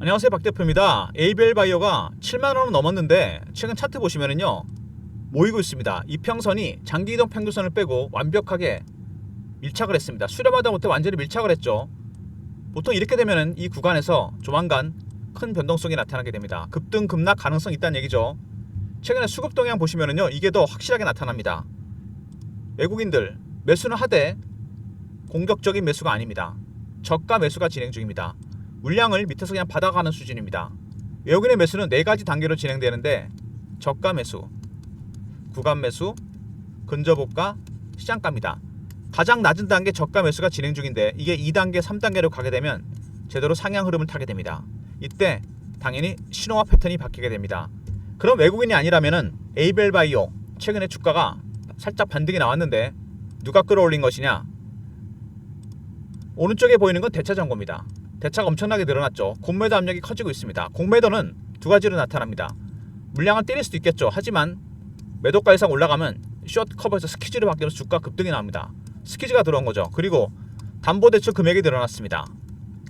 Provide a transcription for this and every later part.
안녕하세요, 박 대표입니다. ABL 바이오가 7만원은 넘었는데 최근 차트 보시면은요 모이고 있습니다. 이평선이 장기이동 평균선을 빼고 완벽하게 밀착을 했습니다. 수렴하다 못해 완전히 밀착을 했죠. 보통 이렇게 되면은 이 구간에서 조만간 큰 변동성이 나타나게 됩니다. 급등 급락 가능성이 있다는 얘기죠. 최근에 수급 동향 보시면은요 이게 더 확실하게 나타납니다. 외국인들 매수는 하되 공격적인 매수가 아닙니다. 저가 매수가 진행 중입니다. 물량을 밑에서 그냥 받아가는 수준입니다. 외국인의 매수는 4가지 단계로 진행되는데 저가 매수, 구간 매수, 근저보가, 시장가입니다. 가장 낮은 단계 저가 매수가 진행 중인데 이게 2단계, 3단계로 가게 되면 제대로 상향 흐름을 타게 됩니다. 이때 당연히 신호와 패턴이 바뀌게 됩니다. 그럼 외국인이 아니라면은 ABL 바이오 최근에 주가가 살짝 반등이 나왔는데 누가 끌어올린 것이냐? 오른쪽에 보이는 건 대차 정보입니다. 대차가 엄청나게 늘어났죠. 공매도 압력이 커지고 있습니다. 공매도는 두 가지로 나타납니다. 물량을 때릴 수도 있겠죠. 하지만 매도가 이상 올라가면 숏 커버에서 스퀴즈로 바뀌면서 주가 급등이 나옵니다. 스퀴즈가 들어온 거죠. 그리고 담보대출 금액이 늘어났습니다.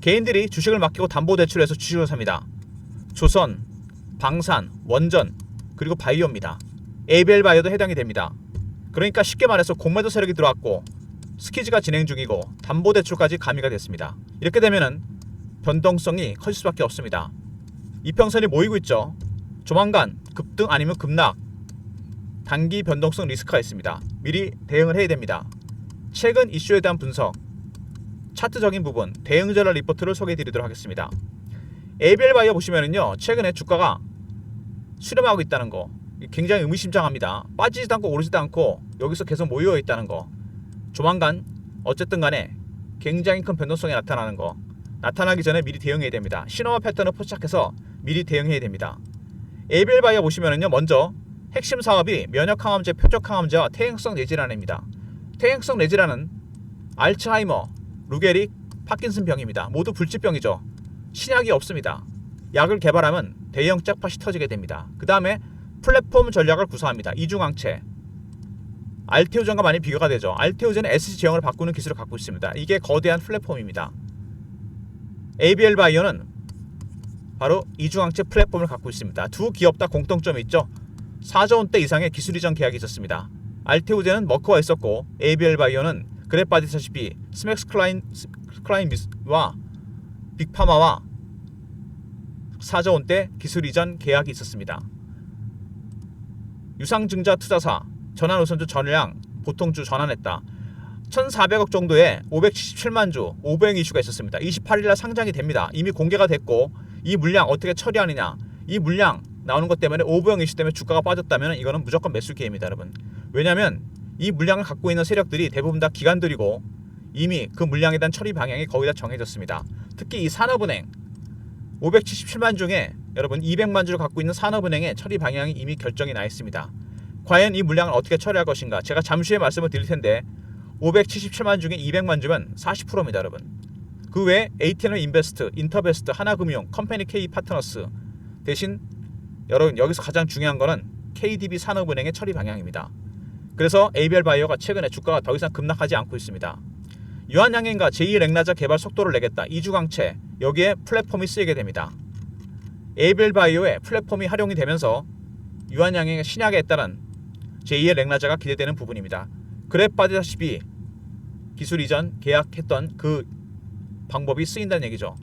개인들이 주식을 맡기고 담보대출해서 주식을 삽니다. 조선, 방산, 원전, 그리고 바이오입니다. ABL 바이오도 해당이 됩니다. 그러니까 쉽게 말해서 공매도 세력이 들어왔고 스퀴즈가 진행 중이고 담보대출까지 가미가 됐습니다. 이렇게 되면은 변동성이 커질 수밖에 없습니다. 이평선이 모이고 있죠. 조만간 급등 아니면 급락, 단기 변동성 리스크가 있습니다. 미리 대응을 해야 됩니다. 최근 이슈에 대한 분석, 차트적인 부분, 대응 전략 리포트를 소개해 드리도록 하겠습니다. ABL 바이오 보시면은요 최근에 주가가 수렴하고 있다는 거 굉장히 의미심장합니다. 빠지지도 않고 오르지도 않고 여기서 계속 모여 있다는 거, 조만간 어쨌든 간에 굉장히 큰 변동성이 나타나는 거, 나타나기 전에 미리 대응해야 됩니다. 신호와 패턴을 포착해서 미리 대응해야 됩니다. ABL 바이오 보시면은요 먼저 핵심 사업이 면역항암제, 표적항암제와 퇴행성 뇌질환입니다. 퇴행성 뇌질환은 알츠하이머, 루게릭, 파킨슨병입니다. 모두 불치병이죠. 신약이 없습니다. 약을 개발하면 대형 잭팟이 터지게 됩니다. 그 다음에 플랫폼 전략을 구사합니다. 이중항체, 알테오전과 많이 비교가 되죠. 알테오전은 SC 제형을 바꾸는 기술을 갖고 있습니다. 이게 거대한 플랫폼입니다. ABL 바이오는 바로 이중항체 플랫폼을 갖고 있습니다. 두 기업 다 공통점이 있죠. 4조 원대 이상의 기술 이전 계약이 있었습니다. 알테오젠은 머크와 있었고 ABL 바이오는 그래 빠지다시피 스맥스 클라인와 빅파마와 4조 원대 기술 이전 계약이 있었습니다. 유상증자 투자사 전환우선주 전량 보통주 전환했다. 1,400억 정도의 577만 주 오보행 이슈가 있었습니다. 28일날 상장이 됩니다. 이미 공개가 됐고 이 물량 어떻게 처리하느냐, 이 물량 나오는 것 때문에 오보행 이슈 때문에 주가가 빠졌다면 이거는 무조건 매수 기회입니다, 여러분. 왜냐하면 이 물량을 갖고 있는 세력들이 대부분 다 기관들이고 이미 그 물량에 대한 처리 방향이 거의 다 정해졌습니다. 특히 이 산업은행 577만 중에 여러분 200만 주를 갖고 있는 산업은행의 처리 방향이 이미 결정이 나 있습니다. 과연 이 물량을 어떻게 처리할 것인가, 제가 잠시 후에 말씀을 드릴 텐데 577만 중에 200만 주면 40%입니다, 여러분. 그 외에 ATM 인베스트, 인터베스트, 하나금융, 컴퍼니 K 파트너스, 대신 여러분 여기서 가장 중요한 거는 KDB 산업은행의 처리 방향입니다. 그래서 ABL 바이오가 최근에 주가가 더 이상 급락하지 않고 있습니다. 유한양행과 제2렉나자 개발 속도를 내겠다. 이중항체, 여기에 플랫폼이 쓰이게 됩니다. ABL 바이오의 플랫폼이 활용이 되면서 유한양행의 신약에 따른 제2의 렉나자가 기대되는 부분입니다. 그래 빠지다시피 기술 이전 계약했던 그 방법이 쓰인다는 얘기죠.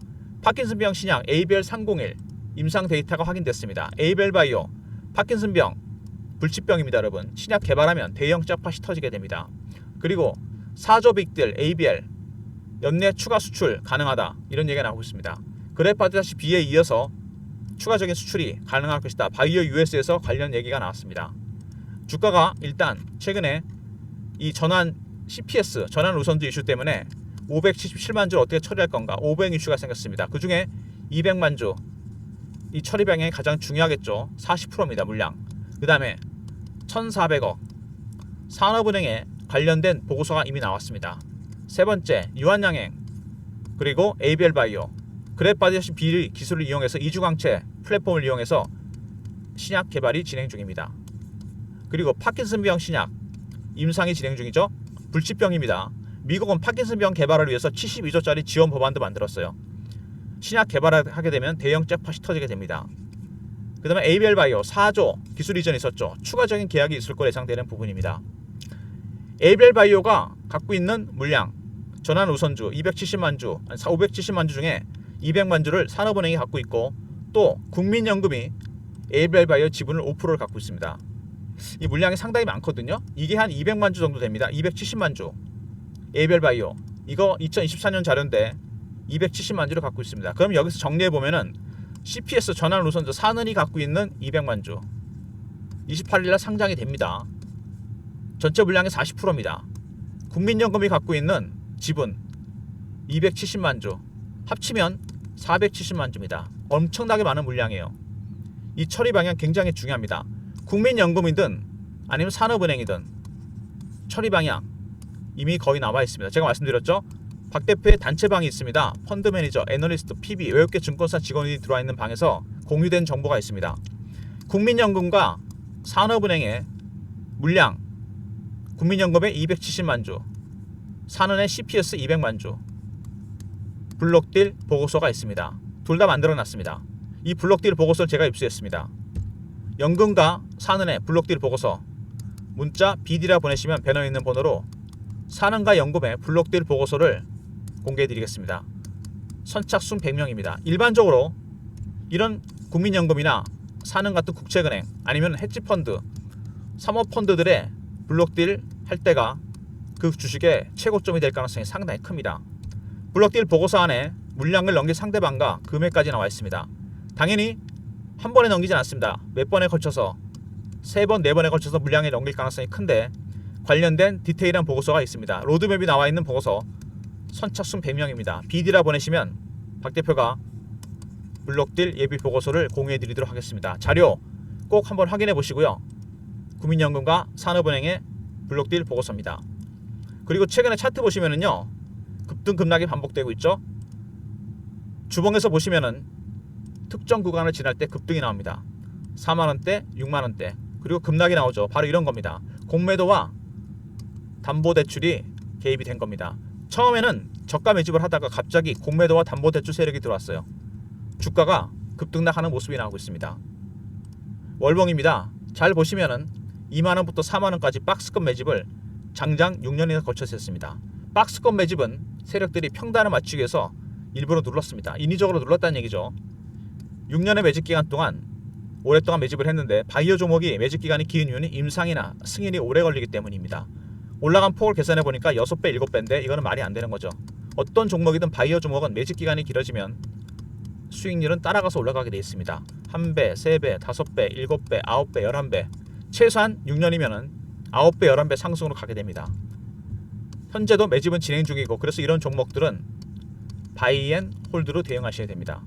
파킨슨병 신약 ABL301 임상 데이터가 확인됐습니다. ABL 바이오 파킨슨병 불치병입니다, 여러분. 신약 개발하면 대형 짝팟이 터지게 됩니다. 그리고 4조 빅딜 ABL 연내 추가 수출 가능하다, 이런 얘기가 나오고 있습니다. 그래 빠지다시피 B에 이어서 추가적인 수출이 가능할 것이다. 바이오 US에서 관련 얘기가 나왔습니다. 주가가 일단 최근에 이 전환 CPS 전환 우선주 이슈 때문에 577만 주를 어떻게 처리할 건가, 오보행 이슈가 생겼습니다. 그 중에 200만 주, 이 처리 방향이 가장 중요하겠죠. 40%입니다, 물량. 그 다음에 1,400억 산업은행에 관련된 보고서가 이미 나왔습니다. 세 번째, 유한양행, 그리고 ABL 바이오, 그래 빠지다시피 B 기술을 이용해서 이중항체 플랫폼을 이용해서 신약 개발이 진행 중입니다. 그리고 파킨슨병 신약 임상이 진행 중이죠. 불치병입니다. 미국은 파킨슨병 개발을 위해서 72조짜리 지원 법안도 만들었어요. 신약 개발을 하게 되면 대형 잭팟이 터지게 됩니다. 그 다음에 ABL 바이오 4조 기술 이전이 있었죠. 추가적인 계약이 있을 거 예상되는 부분입니다. ABL 바이오가 갖고 있는 물량 전환 우선주 270만 주, 570만 주 중에 200만 주를 산업은행이 갖고 있고 또 국민연금이 ABL 바이오 지분을 5%를 갖고 있습니다. 이 물량이 상당히 많거든요. 이게 한 200만 주 정도 됩니다. 270만 주 ABL 바이오 이거 2024년 자료인데 270만 주를 갖고 있습니다. 그럼 여기서 정리해 보면은 CPS 전환 우선주 산은이 갖고 있는 200만 주 28일날 상장이 됩니다. 전체 물량의 40%입니다. 국민연금이 갖고 있는 지분 270만 주 합치면 470만 주입니다. 엄청나게 많은 물량이에요. 이 처리 방향 굉장히 중요합니다. 국민연금이든 아니면 산업은행이든 처리 방향 이미 거의 나와 있습니다. 제가 말씀드렸죠. 박 대표의 단체방이 있습니다. 펀드 매니저, 애널리스트, PB, 외국계 증권사 직원이 들어와 있는 방에서 공유된 정보가 있습니다. 국민연금과 산업은행의 물량 국민연금의 270만 주, 산은의 CPS 200만 주 블록딜 보고서가 있습니다. 둘 다 만들어놨습니다. 이 블록딜 보고서를 제가 입수했습니다. 연금과 산은의 블록딜 보고서 문자 BD라 보내시면 배너에 있는 번호로 산은과 연금의 블록딜 보고서를 공개해드리겠습니다. 선착순 100명입니다. 일반적으로 이런 국민연금이나 산은 같은 국책은행 아니면 헤지펀드, 사모펀드들의 블록딜 할 때가 그 주식의 최고점이 될 가능성이 상당히 큽니다. 블록딜 보고서 안에 물량을 넘긴 상대방과 금액까지 나와 있습니다. 당연히 한 번에 넘기진 않습니다. 몇 번에 걸쳐서 3번, 4번에 걸쳐서 물량을 넘길 가능성이 큰데 관련된 디테일한 보고서가 있습니다. 로드맵이 나와 있는 보고서 선착순 100명입니다. BD라 보내시면 박 대표가 블록딜 예비 보고서를 공유해 드리도록 하겠습니다. 자료 꼭 한번 확인해 보시고요. 국민연금과 산업은행의 블록딜 보고서입니다. 그리고 최근에 차트 보시면은요. 급등 급락이 반복되고 있죠. 주봉에서 보시면은 특정 구간을 지날 때 급등이 나옵니다. 4만원대, 6만원대 그리고 급락이 나오죠. 바로 이런 겁니다. 공매도와 담보대출이 개입이 된 겁니다. 처음에는 저가 매집을 하다가 갑자기 공매도와 담보대출 세력이 들어왔어요. 주가가 급등락하는 모습이 나오고 있습니다. 월봉입니다. 잘 보시면은 2만원부터 4만원까지 박스권 매집을 장장 6년이나 걸쳐서 했습니다. 박스권 매집은 세력들이 평단을 맞추기 위해서 일부러 눌렀습니다. 인위적으로 눌렀다는 얘기죠. 6년의 매집 기간 동안 오랫동안 매집을 했는데 바이오 종목이 매집 기간이 긴 이유는 임상이나 승인이 오래 걸리기 때문입니다. 올라간 폭을 계산해 보니까 6배, 7배인데 이거는 말이 안 되는 거죠. 어떤 종목이든 바이오 종목은 매집 기간이 길어지면 수익률은 따라가서 올라가게 되어 있습니다. 1배, 3배, 5배, 7배, 9배, 11배 최소한 6년이면은 9배, 11배 상승으로 가게 됩니다. 현재도 매집은 진행 중이고 그래서 이런 종목들은 바이앤 홀드로 대응하셔야 됩니다.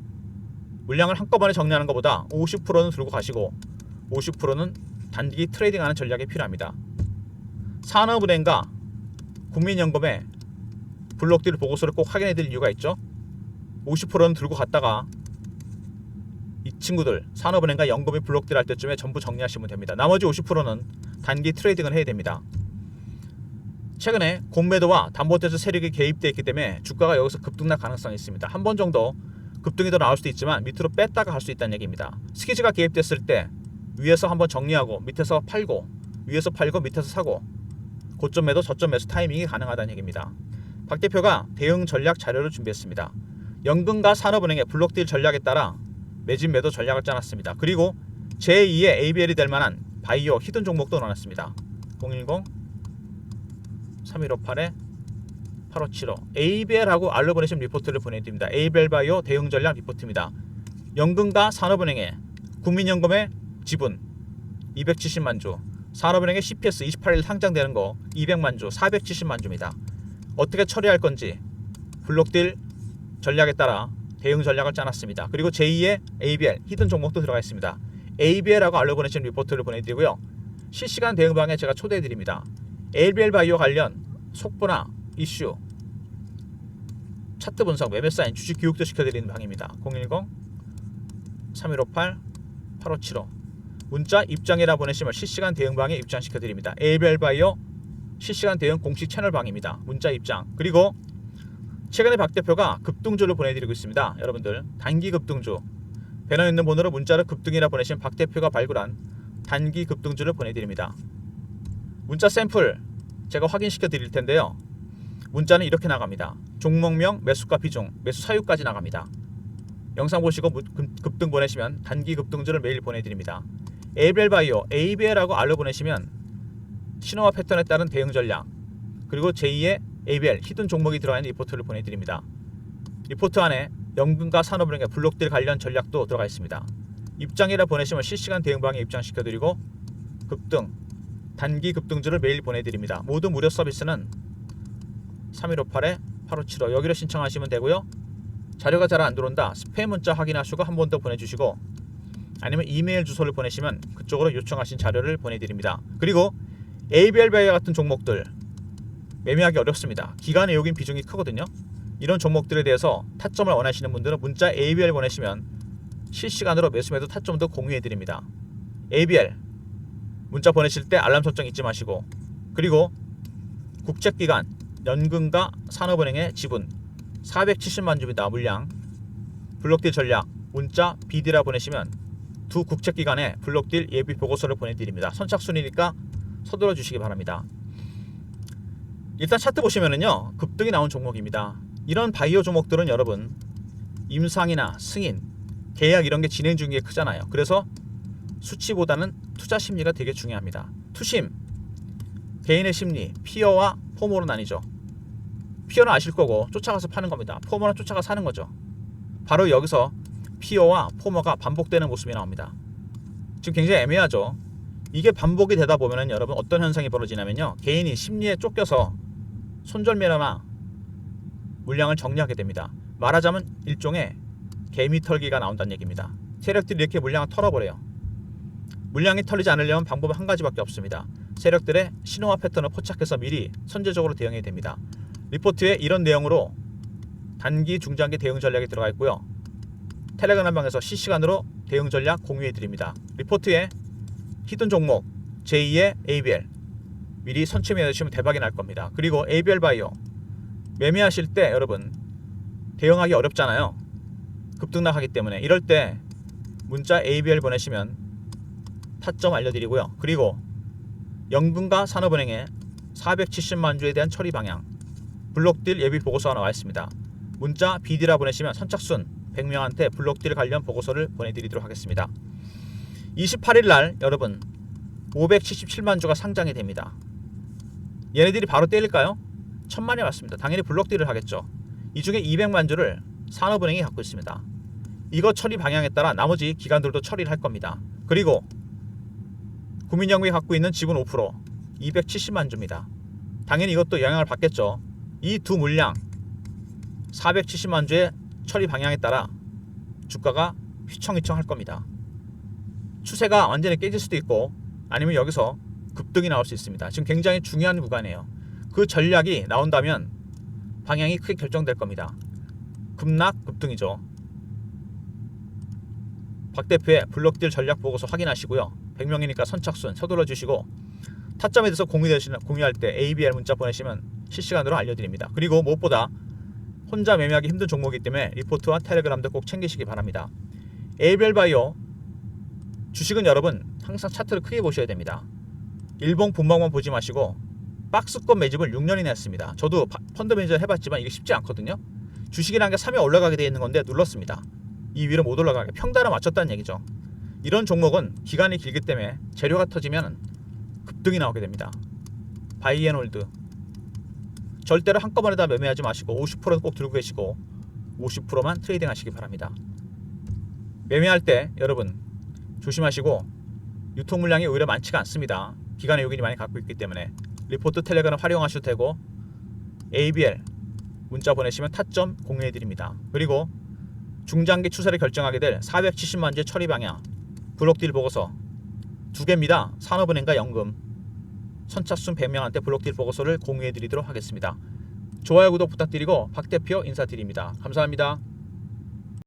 물량을 한꺼번에 정리하는 것보다 50%는 들고 가시고 50%는 단기 트레이딩하는 전략이 필요합니다. 산업은행과 국민연금의 블록딜 보고서를 꼭 확인해 드릴 이유가 있죠. 50%는 들고 갔다가 이 친구들 산업은행과 연금이 블록딜 할 때쯤에 전부 정리하시면 됩니다. 나머지 50%는 단기 트레이딩을 해야 됩니다. 최근에 공매도와 담보대출 세력이 개입되어 있기 때문에 주가가 여기서 급등날 가능성이 있습니다. 한 번 정도 급등이 더 나올 수도 있지만 밑으로 뺐다가 갈 수 있다는 얘기입니다. 스키즈가 개입됐을 때 위에서 한번 정리하고 밑에서 팔고 위에서 팔고 밑에서 사고 고점 매도 저점 매수 타이밍이 가능하다는 얘기입니다. 박 대표가 대응 전략 자료를 준비했습니다. 연금과 산업은행의 블록딜 전략에 따라 매집 매도 전략을 짜놨습니다. 그리고 제2의 ABL이 될 만한 바이오 히든 종목도 넣어놨습니다. 010-3158-8575 ABL하고 알로 보내신 리포트를 보내드립니다. ABL 바이오 대응 전략 리포트입니다. 연금과 산업은행의 국민연금의 지분 270만 주, 산업은행의 CPS 28일 상장되는 거 200만 주, 470만 주입니다. 어떻게 처리할 건지 블록딜 전략에 따라 대응 전략을 짜놨습니다. 그리고 제2의 ABL 히든 종목도 들어가 있습니다. ABL하고 알로 보내신 리포트를 보내드리고요. 실시간 대응방에 제가 초대해드립니다. ABL 바이오 관련 속보나 이슈, 차트 분석, 매매 사인, 주식 교육도 시켜드리는 방입니다. 010-3158-8575 문자 입장이라 보내시면 실시간 대응방에 입장시켜드립니다. ABL 바이오 실시간 대응 공식 채널방입니다. 문자 입장. 그리고 최근에 박 대표가 급등주를 보내드리고 있습니다. 여러분들 단기 급등주 배너 있는 번호로 문자를 급등이라 보내시면 박 대표가 발굴한 단기 급등주를 보내드립니다. 문자 샘플 제가 확인시켜 드릴 텐데요. 문자는 이렇게 나갑니다. 종목명, 매수가 비중, 매수 사유까지 나갑니다. 영상 보시고 급등 보내시면 단기 급등주를 매일 보내드립니다. ABL 바이오, ABL하고 R로 보내시면 신호와 패턴에 따른 대응 전략, 그리고 제2의 ABL 히든 종목이 들어가 있는 리포트를 보내드립니다. 리포트 안에 연금과 산업은행의 블록딜 관련 전략도 들어가 있습니다. 입장이라 보내시면 실시간 대응 방에 입장시켜드리고 급등, 단기 급등주를 매일 보내드립니다. 모두 무료 서비스는 3158-8575 여기로 신청하시면 되고요. 자료가 잘 안 들어온다 스팸 문자 확인하시고 한 번 더 보내주시고 아니면 이메일 주소를 보내시면 그쪽으로 요청하신 자료를 보내드립니다. 그리고 ABL 바이오 같은 종목들 매매하기 어렵습니다. 기간의 요긴 비중이 크거든요. 이런 종목들에 대해서 타점을 원하시는 분들은 문자 ABL 보내시면 실시간으로 매수매도 타점도 공유해드립니다. ABL 문자 보내실 때 알람 설정 잊지 마시고, 그리고 국책기관 연금과 산업은행의 지분 470만 주입니다. 물량 블록딜 전략 문자 BD라 보내시면 두 국책기관의 블록딜 예비 보고서를 보내드립니다. 선착순이니까 서둘러 주시기 바랍니다. 일단 차트 보시면은요 급등이 나온 종목입니다. 이런 바이오 종목들은 여러분 임상이나 승인, 계약 이런 게 진행 중인 게 크잖아요. 그래서 수치보다는 투자 심리가 되게 중요합니다. 투심, 개인의 심리, 피어와 포모로 나뉘죠. 피어는 아실 거고 쫓아가서 파는 겁니다. 포모는 쫓아가 사는 거죠. 바로 여기서 피어와 포모가 반복되는 모습이 나옵니다. 지금 굉장히 애매하죠. 이게 반복이 되다 보면은 여러분 어떤 현상이 벌어지냐면요, 개인이 심리에 쫓겨서 손절매매나 물량을 정리하게 됩니다. 말하자면 일종의 개미털기가 나온다는 얘기입니다. 세력들이 이렇게 물량을 털어버려요. 물량이 털리지 않으려면 방법은 한 가지밖에 없습니다. 세력들의 신호와 패턴을 포착해서 미리 선제적으로 대응해야 됩니다. 리포트에 이런 내용으로 단기, 중장기 대응 전략이 들어가 있고요. 텔레그램 방에서 실시간으로 대응 전략 공유해 드립니다. 리포트에 히든 종목 제2의 ABL 미리 선취해 주시면 대박이 날 겁니다. 그리고 ABL 바이오 매매하실 때 여러분 대응하기 어렵잖아요. 급등락하기 때문에. 이럴 때 문자 ABL 보내시면 타점 알려드리고요. 그리고 연금과 산업은행의 470만 주에 대한 처리 방향 블록딜 예비 보고서가 나와 있습니다. 문자 BD라 보내시면 선착순 100명한테 블록딜 관련 보고서를 보내드리도록 하겠습니다. 28일 날 여러분 577만 주가 상장이 됩니다. 얘네들이 바로 때릴까요? 1000만이 왔습니다. 당연히 블록딜을 하겠죠. 이 중에 200만 주를 산업은행이 갖고 있습니다. 이거 처리 방향에 따라 나머지 기관들도 처리를 할 겁니다. 그리고 국민연금이 갖고 있는 지분 5% 270만 주입니다. 당연히 이것도 영향을 받겠죠. 이 두 물량 470만 주의 처리 방향에 따라 주가가 휘청휘청 할 겁니다. 추세가 완전히 깨질 수도 있고 아니면 여기서 급등이 나올 수 있습니다. 지금 굉장히 중요한 구간이에요. 그 전략이 나온다면 방향이 크게 결정될 겁니다. 급락, 급등이죠. 박 대표의 블록딜 전략 보고서 확인하시고요. 100명이니까 선착순 서둘러 주시고 타점에 대해서 공유할 때 ABL 문자 보내시면 실시간으로 알려드립니다. 그리고 무엇보다 혼자 매매하기 힘든 종목이기 때문에 리포트와 텔레그램도 꼭 챙기시기 바랍니다. ABL 바이오 주식은 여러분 항상 차트를 크게 보셔야 됩니다. 일봉 분봉만 보지 마시고 박스권 매집을 6년이나 했습니다. 저도 펀드 매니저 해봤지만 이게 쉽지 않거든요. 주식이라는 게 3에 올라가게 되어 있는 건데 눌렀습니다. 이 위로 못 올라가게 평단을 맞췄다는 얘기죠. 이런 종목은 기간이 길기 때문에 재료가 터지면 급등이 나오게 됩니다. 바이앤홀드 절대로 한꺼번에 다 매매하지 마시고 50%는 꼭 들고 계시고 50%만 트레이딩 하시기 바랍니다. 매매할 때 여러분 조심하시고 유통 물량이 오히려 많지가 않습니다. 기간의 요긴이 많이 갖고 있기 때문에 리포트 텔레그램 활용하셔도 되고 ABL 문자 보내시면 타점 공유해 드립니다. 그리고 중장기 추세를 결정하게 될 470만 주의 처리 방향 블록딜 보고서 2개입니다. 산업은행과 연금 선착순 100명한테 블록딜 보고서를 공유해 드리도록 하겠습니다. 좋아요 구독 부탁드리고 박 대표 인사드립니다. 감사합니다.